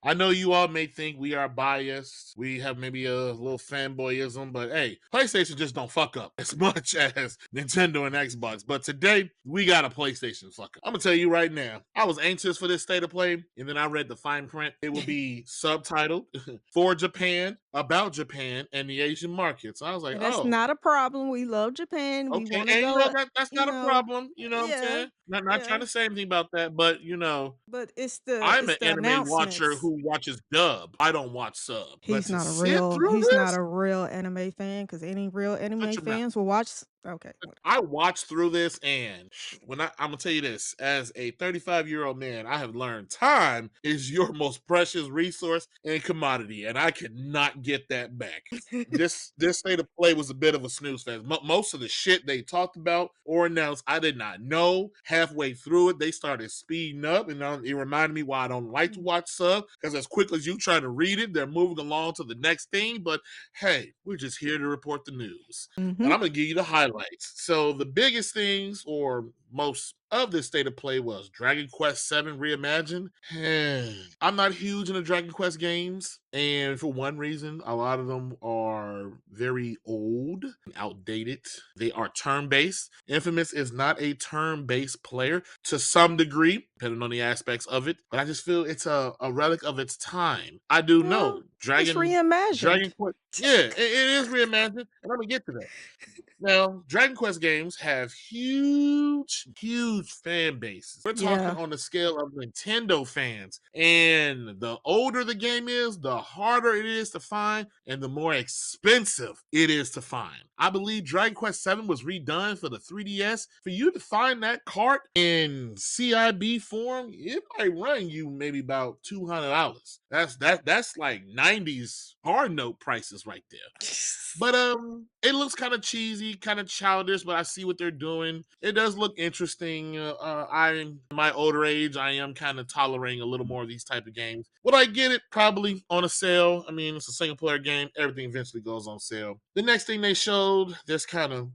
I know you all may think we are biased. We have maybe a little fanboyism, but hey, PlayStation just don't fuck up as much as Nintendo and Xbox. But today, we got a PlayStation fuck up. I'm gonna tell you right now, I was anxious for this state of play, and then I read the fine print. It will be subtitled for Japan, about Japan, and the Asian markets. I was like, And that's oh, not a problem. We love Japan. We okay. wanna And go, that's you not a know problem. You know what I'm yeah, saying? Not trying yeah, to say anything about that, but but it's the I'm it's an the anime watcher announcements. who watches dub. I don't watch sub. But to sit through He's not this, a real anime fan, because any real shut anime your mouth. fans will watch okay, I watched through this, and I'm gonna tell you this, as a 35-year-old man, I have learned time is your most precious resource and commodity, and I could not get that back. This state of play was a bit of a snooze fest. Most of the shit they talked about or announced, I did not know. Halfway through it, they started speeding up, and it reminded me why I don't like to watch sub, because as quick as you try to read it, they're moving along to the next thing. But hey, we're just here to report the news. And Mhm. I'm going to give you the highlights. So, the biggest things, or most of this state of play, was Dragon Quest VII Reimagined. I'm not huge into Dragon Quest games, and for one reason, a lot of them are very old and outdated. They are turn based. Infamous is not a turn based player to some degree, depending on the aspects of it, but I just feel it's a relic of its time. I do Well, know it's Dragon reimagined. Quest. Yeah, it is reimagined, and I'm gonna get to that. Now, Dragon Quest games have huge fan bases. We're talking Yeah. on the scale of Nintendo fans. And the older the game is, the harder it is to find and the more expensive it is to find. I believe Dragon Quest VII was redone for the 3DS. For you to find that cart in CIB form, it might run you maybe about $200. That's like 90s hard note prices right there. But it looks kind of cheesy, kind of childish, but I see what they're doing. It does look interesting. I'm my older age, I am kind of tolerating a little more of these type of games. Would I get it? Probably on a sale. I mean, it's a single player game. Everything eventually goes on sale. The next thing they showed, this kind of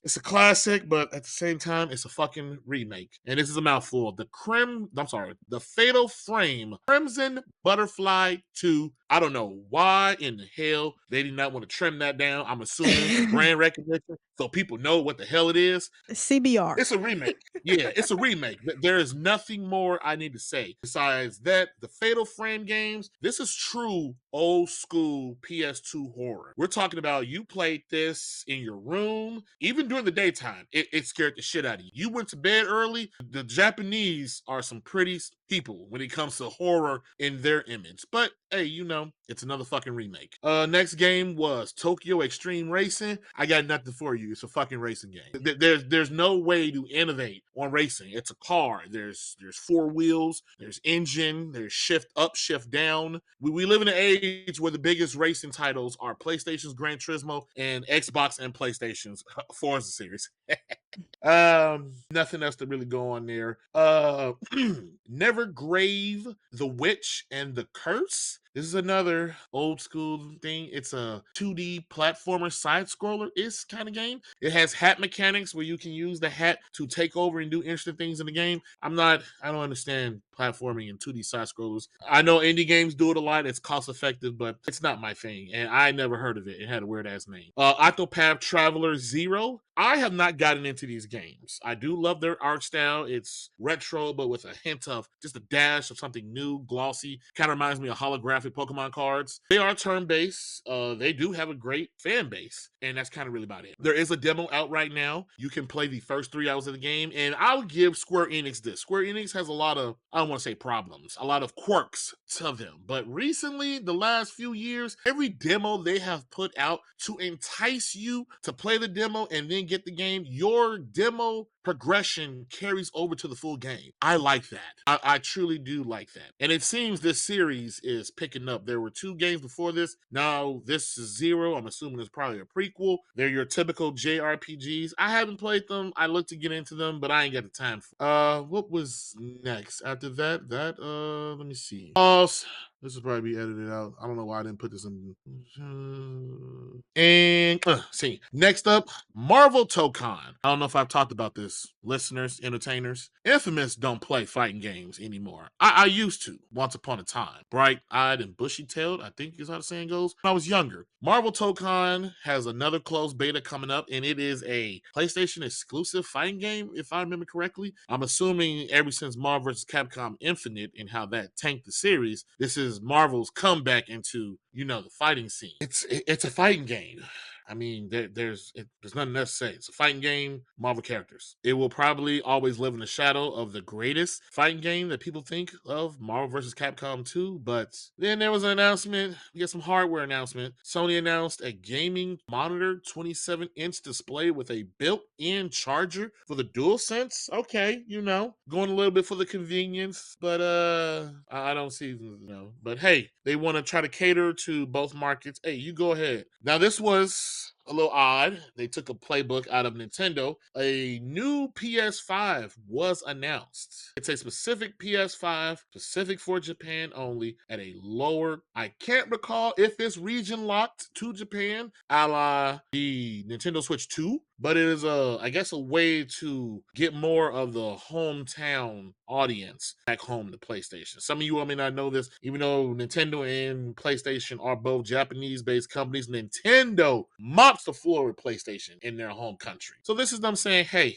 it's a classic, but at the same time, it's a fucking remake. And this is a mouthful. The Fatal Frame Crimson Butterfly 2. I don't know why in the hell they did not want to trim that down. I'm assuming brand recognition, so people know what the hell it is. CBR. It's a remake. Yeah, it's a remake. There is nothing more I need to say. Besides that, the Fatal Frame games, this is true old school PS2 horror. We're talking about you played this in your room, even during the daytime. It scared the shit out of you. You went to bed early. The Japanese are some pretty people when it comes to horror in their image. But hey, it's another fucking remake. Next game was Tokyo Extreme Racing. I got nothing for you. It's a fucking racing game. There's no way to innovate on racing. It's a car. There's four wheels. There's engine. There's shift up, shift down. We live in an age where the biggest racing titles are PlayStation's Gran Turismo and Xbox and PlayStation's Forza series. Nothing else to really go on there. Nevergrave, The Witch, and the Curse. This is another old school thing. It's a 2D platformer side scroller is kind of game. It has hat mechanics where you can use the hat to take over and do interesting things in the game. I don't understand platforming and 2D side scrollers. I know indie games do it a lot. It's cost effective, but it's not my thing. And I never heard of it. It had a weird ass name. Octopath Traveler Zero. I have not gotten into these games. I do love their art style. It's retro, but with a hint of just a dash of something new, glossy. Kind of reminds me of holographic Pokemon cards. They are turn-based. They do have a great fan base, and that's kind of really about it. There is a demo out right now. You can play the first 3 hours of the game, and I'll give Square Enix this. Square Enix has a lot of, I don't want to say problems, a lot of quirks to them. But recently, the last few years, every demo they have put out to entice you to play the demo and then get the game, your demo progression carries over to the full game. I like that. I truly do like that. And it seems this series is picking up. There were 2 games before this. Now this is Zero. I'm assuming it's probably a prequel. They're your typical JRPGs. I haven't played them. I look to get into them, but I ain't got the time for. What was next after that? Let me see. This will probably be edited out. I don't know why I didn't put this in. And see, next up, Marvel Tokon. I don't know if I've talked about this, listeners, entertainers. Infamous don't play fighting games anymore. I used to, once upon a time. Bright-eyed and bushy-tailed, I think is how the saying goes. When I was younger. Marvel Tokon has another closed beta coming up, and it is a PlayStation exclusive fighting game, if I remember correctly. I'm assuming ever since Marvel vs. Capcom Infinite and how that tanked the series, this is Marvel's comeback into, the fighting scene. It's a fighting game. I mean, there's nothing else to say. It's a fighting game, Marvel characters. It will probably always live in the shadow of the greatest fighting game that people think of, Marvel vs. Capcom 2. But then there was an announcement. We got some hardware announcement. Sony announced a gaming monitor, 27-inch display with a built-in charger for the DualSense. Okay, going a little bit for the convenience, but I don't see, But hey, they want to try to cater to both markets. Hey, you go ahead. Now this was a little odd. They took a playbook out of Nintendo. A new PS5 was announced. It's a specific PS5, specific for Japan only, at a lower. I can't recall if it's region locked to Japan, a la the Nintendo Switch 2, but it is I guess a way to get more of the hometown audience back home to PlayStation. Some of you may not know this, even though Nintendo and PlayStation are both Japanese-based companies. Nintendo mops the floor with PlayStation in their home country. So this is them saying, hey,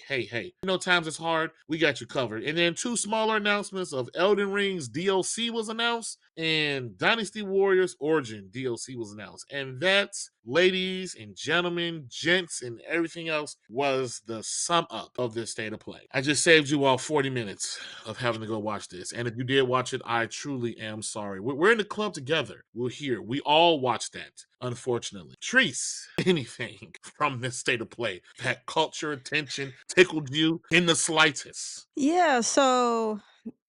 times is hard. We got you covered. And then two smaller announcements of Elden Ring's DLC was announced and Dynasty Warriors Origin DLC was announced. And that, ladies and gentlemen, gents, and everything else, was the sum up of this state of play. I just saved you all 40 minutes of having to go watch this. And if you did watch it, I truly am sorry. We're in the club together. We're here. We all watched that, unfortunately. Trice, anything from this state of play that caught your attention, tickled you in the slightest? Yeah, so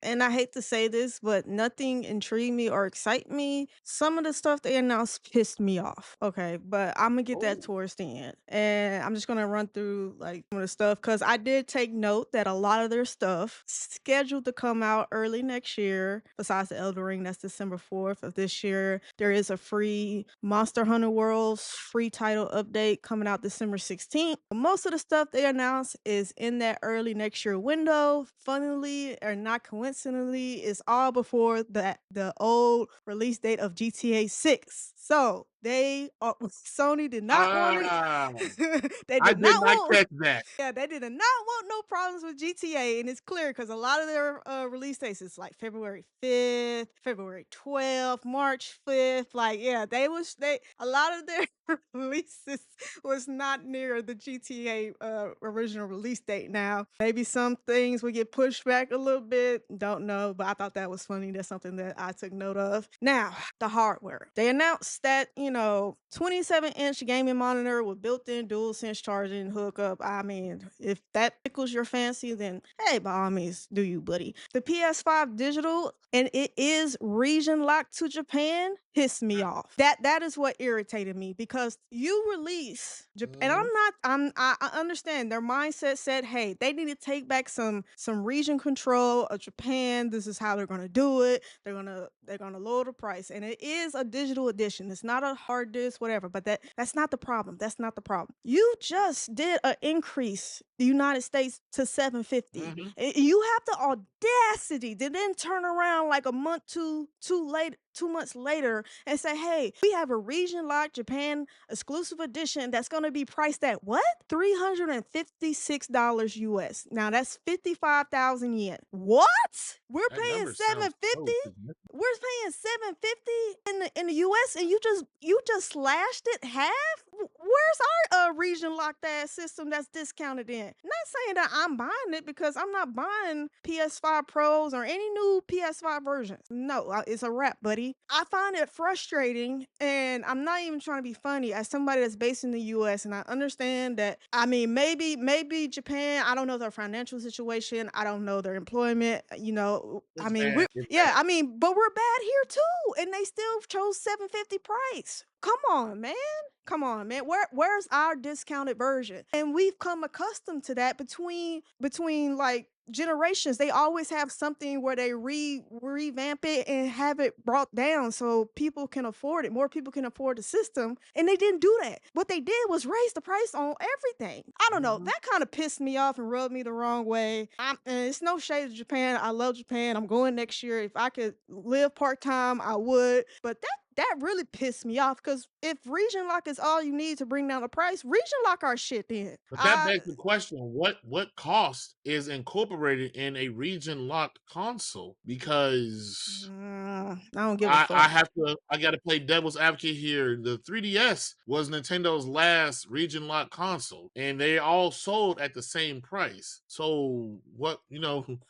and I hate to say this, but nothing intrigued me or excite me. Some of the stuff they announced pissed me off. Okay, but I'm gonna get that Oh. towards the end, and I'm just gonna run through like some of the stuff because I did take note that a lot of their stuff scheduled to come out early next year. Besides the Elder Ring, that's December 4th of this year. There is a free Monster Hunter World's free title update coming out December 16th. Most of the stuff they announced is in that early next year window. Funnily or not coincidentally, it's all before the old release date of GTA 6. So they are, Sony did not want Ah, it. They I did did not not want catch that. yeah, they did not want no problems with GTA, and it's clear because a lot of their release dates is like February 5th, February 12th, March 5th. Like, yeah, they a lot of their releases was not near the GTA original release date. Now, maybe some things would get pushed back a little bit. Don't know, but I thought that was funny. That's something that I took note of. Now, the hardware. They announced that 27-inch gaming monitor with built-in DualSense charging hookup. I mean, if that tickles your fancy, then hey, by all means, do you, buddy. The PS5 digital, and it is region locked to Japan, pissed me off. That is what irritated me because you release and Mhm. I understand their mindset said, hey, they need to take back some region control of Japan. This is how they're gonna do it. They're gonna lower the price. And it is a digital edition. It's not a hard disk, whatever, but that's not the problem. That's not the problem. You just did an increase the United States to 750. Mhm. You have the audacity to then turn around like a month too late 2 months later and say, hey, we have a region locked Japan exclusive edition that's going to be priced at what? $356 US. Now that's 55,000 yen. What? We're That paying number sounds so 750? significant. We're paying 750 in the US and you just slashed it half? Where's our region locked ass system that's discounted in? Not saying that I'm buying it because I'm not buying PS5 Pros or any new PS5 versions. No, it's a wrap, buddy. I find it frustrating, and I'm not even trying to be funny as somebody that's based in the US, and I understand that. I mean, maybe Japan, I don't know their financial situation, I don't know their employment, I It's mean, bad. we It's yeah, bad. I mean, but we're bad here too, and they still chose 750 price. Come on, man. Come on, man. Where's our discounted version? And we've come accustomed to that between like generations. They always have something where they revamp it and have it brought down so people can afford it. More people can afford the system. And they didn't do that. What they did was raise the price on everything. I don't know. Mhm. That kind of pissed me off and rubbed me the wrong way. And it's no shade to Japan. I love Japan. I'm going next year. If I could live part-time, I would. But that really pissed me off because if region lock is all you need to bring down the price, region lock our shit then. But that begs the question: what cost is incorporated in a region locked console? Because I don't give a I fuck. have to I got to play devil's advocate here. The 3DS was Nintendo's last region locked console, and they all sold at the same price. So what,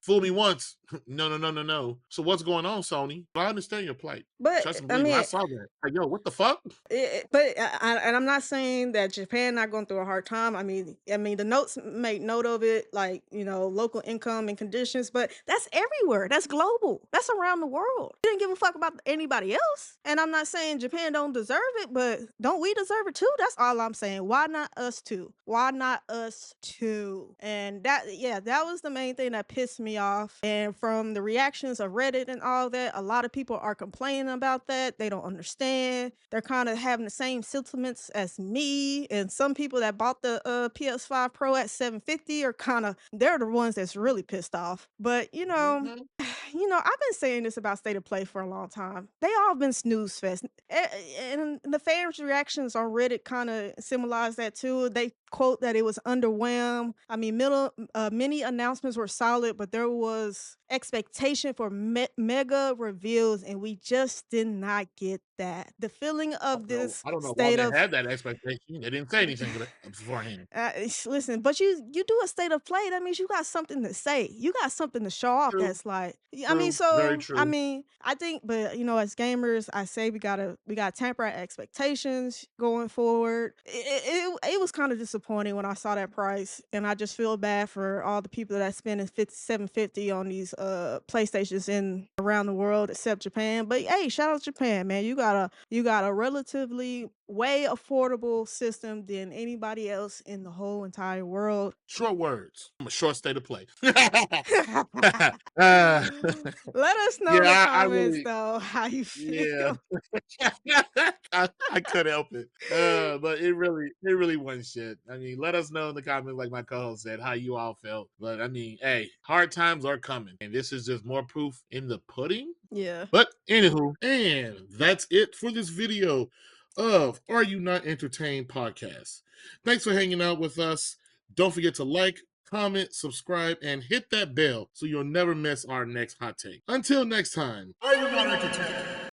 fool me once, no. So what's going on, Sony? I understand your plight. But Trust and I believe me, I mean, saw that. Like, yo, what the fuck? and I'm not saying that Japan not going through a hard time. I mean, the notes make note of it, like local income and conditions. But that's everywhere. That's global. That's around the world. You didn't give a fuck about anybody else. And I'm not saying Japan don't deserve it, but don't we deserve it too? That's all I'm saying. Why not us too? Why not us too? And that was the main thing that pissed me off. And from the reactions of Reddit and all that, a lot of people are complaining about that. They don't understand. They're kind of having the same sentiments as me. And some people that bought the PS5 Pro at 750 are they're the ones that's really pissed off. But Mhm. I've been saying this about State of Play for a long time. They all been snooze fest. And the fans' reactions on Reddit kind of symbolize that too. They quote that it was underwhelmed. I mean, many announcements were solid, but there was expectation for mega reveals, and we just did not get that. The feeling of this I don't know why state they of had that expectation. They didn't say anything beforehand. listen, but you do a state of play. That means you got something to say. You got something to show off. True, That's like, I mean, true, very so I true. mean, I think, but as gamers, I say we gotta temper our expectations going forward. It was kind of disappointing when I saw that price, and I just feel bad for all the people that spending 750 on these PlayStations in around the world except Japan. But hey, shout out to Japan, man. You got a relatively way affordable system than anybody else in the whole entire world. Short words. I'm a short state of play. uh, Let us know in the yeah, I comments really, though how you yeah. feel. I couldn't help it. But it really wasn't shit. I mean, let us know in the comments, like my co-host said, how you all felt. But I mean, hey, hard times are coming, and this is just more proof in the pudding. Yeah. But anywho, and that's it for this video of Are You Not Entertained podcast. Thanks for hanging out with us. Don't forget to like, comment, subscribe, and hit that bell so you'll never miss our next hot take. Until next time, Are You Not Entertained?